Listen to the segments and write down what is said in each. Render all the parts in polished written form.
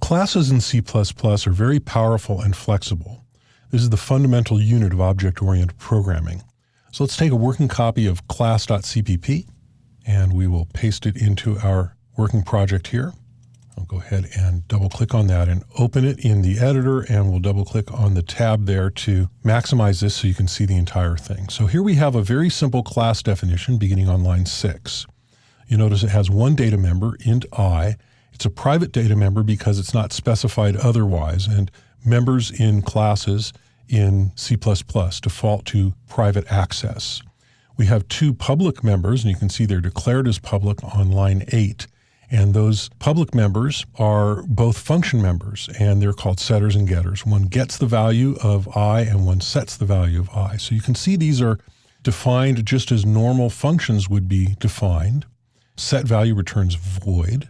Classes in C++ are very powerful and flexible. This is the fundamental unit of object-oriented programming. So let's take a working copy of class.cpp, and we will paste it into our working project here. I'll go ahead and double-click on that and open it in the editor, and we'll double-click on the tab there to maximize this so you can see the entire thing. So here we have a very simple class definition beginning on line 6. You notice it has one data member, int I. It's a private data member because it's not specified otherwise, and members in classes in C++ default to private access. We have two public members, and you can see they're declared as public on line 8. And those public members are both function members, and they're called setters and getters. One gets the value of I, and one sets the value of I. So you can see these are defined just as normal functions would be defined. Set value returns void,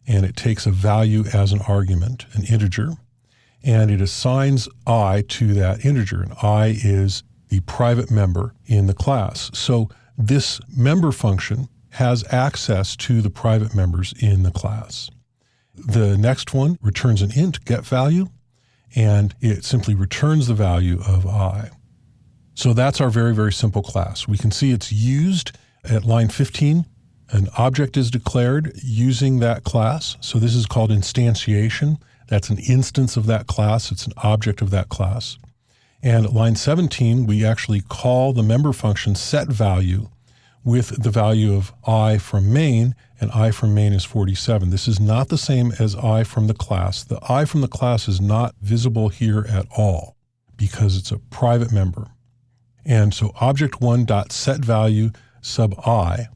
and it takes a value as an argument, an integer, and it assigns I to that integer, and I is the private member in the class. So this member function has access to the private members in the class. The next one returns an int get value, and it simply returns the value of I. So that's our very, very simple class. We can see it's used at line 15. An object is declared using that class. So this is called instantiation. That's an instance of that class. It's an object of that class. And at line 17, we actually call the member function setValue with the value of I from main, and I from main is 47. This is not the same as I from the class. The I from the class is not visible here at all because it's a private member. And so object1.setValue sub I,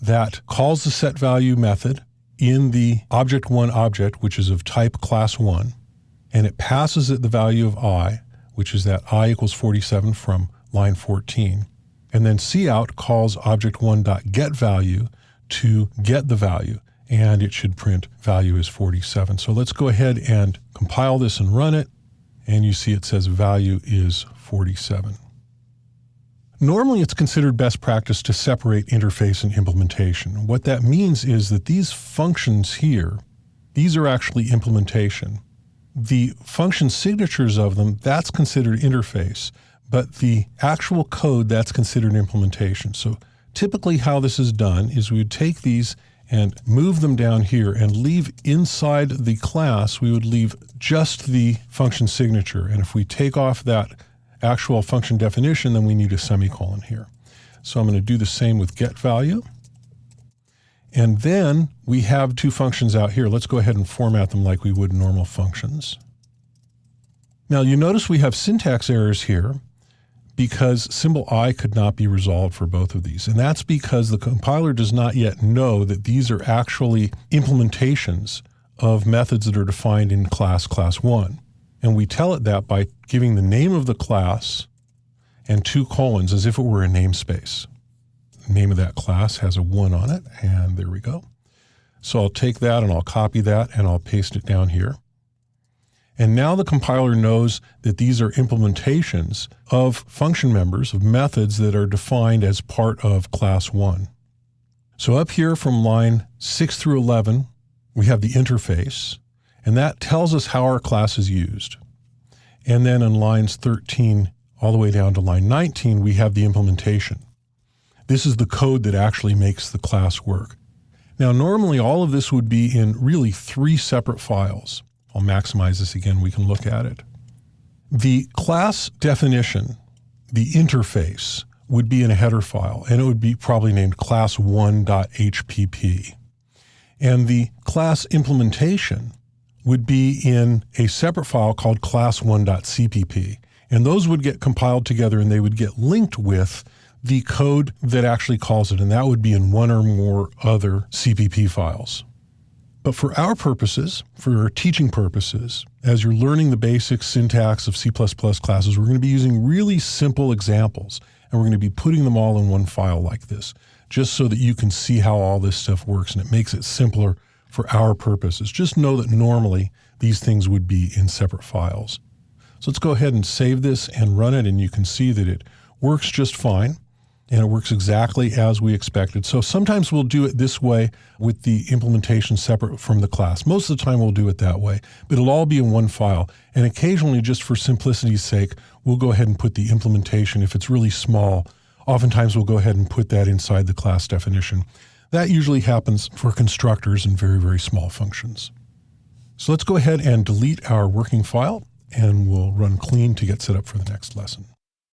that calls the setValue method in the object1 object, which is of type class 1, and it passes it the value of I, which is that I equals 47 from line 14. And then cout calls object1.getValue to get the value, and it should print value is 47. So let's go ahead and compile this and run it, and you see it says value is 47. Normally, it's considered best practice to separate interface and implementation. What that means is that these functions here, these are actually implementation. The function signatures of them, that's considered interface, but the actual code, that's considered implementation. So typically how this is done is we would take these and move them down here and leave inside the class, we would leave just the function signature. And if we take off that actual function definition, then we need a semicolon here. So I'm going to do the same with getValue. And then we have two functions out here. Let's go ahead and format them like we would normal functions. Now you notice we have syntax errors here because symbol I could not be resolved for both of these. And that's because the compiler does not yet know that these are actually implementations of methods that are defined in class 1. And we tell it that by giving the name of the class and 2 colons as if it were a namespace. The name of that class has a 1 on it, and there we go. So I'll take that and I'll copy that and I'll paste it down here. And now the compiler knows that these are implementations of function members, of methods that are defined as part of class 1. So up here from line 6 through 11, we have the interface, and that tells us how our class is used. And then in lines 13 all the way down to line 19, we have the implementation. This is the code that actually makes the class work. Now, normally all of this would be in really 3 separate files. I'll maximize this again, we can look at it. The class definition, the interface, would be in a header file, and it would be probably named class1.hpp. And the class implementation would be in a separate file called class1.cpp. And those would get compiled together and they would get linked with the code that actually calls it, and that would be in 1 or more other CPP files. But for our purposes, for our teaching purposes, as you're learning the basic syntax of C++ classes, we're going to be using really simple examples, and we're going to be putting them all in one file like this, just so that you can see how all this stuff works, and it makes it simpler for our purposes. Just know that normally these things would be in separate files. So let's go ahead and save this and run it, and you can see that it works just fine. and it works exactly as we expected. So sometimes we'll do it this way with the implementation separate from the class. Most of the time we'll do it that way, but it'll all be in one file. And occasionally, just for simplicity's sake, we'll go ahead and put the implementation, if it's really small, oftentimes we'll go ahead and put that inside the class definition. That usually happens for constructors and very, very small functions. So let's go ahead and delete our working file, and we'll run clean to get set up for the next lesson.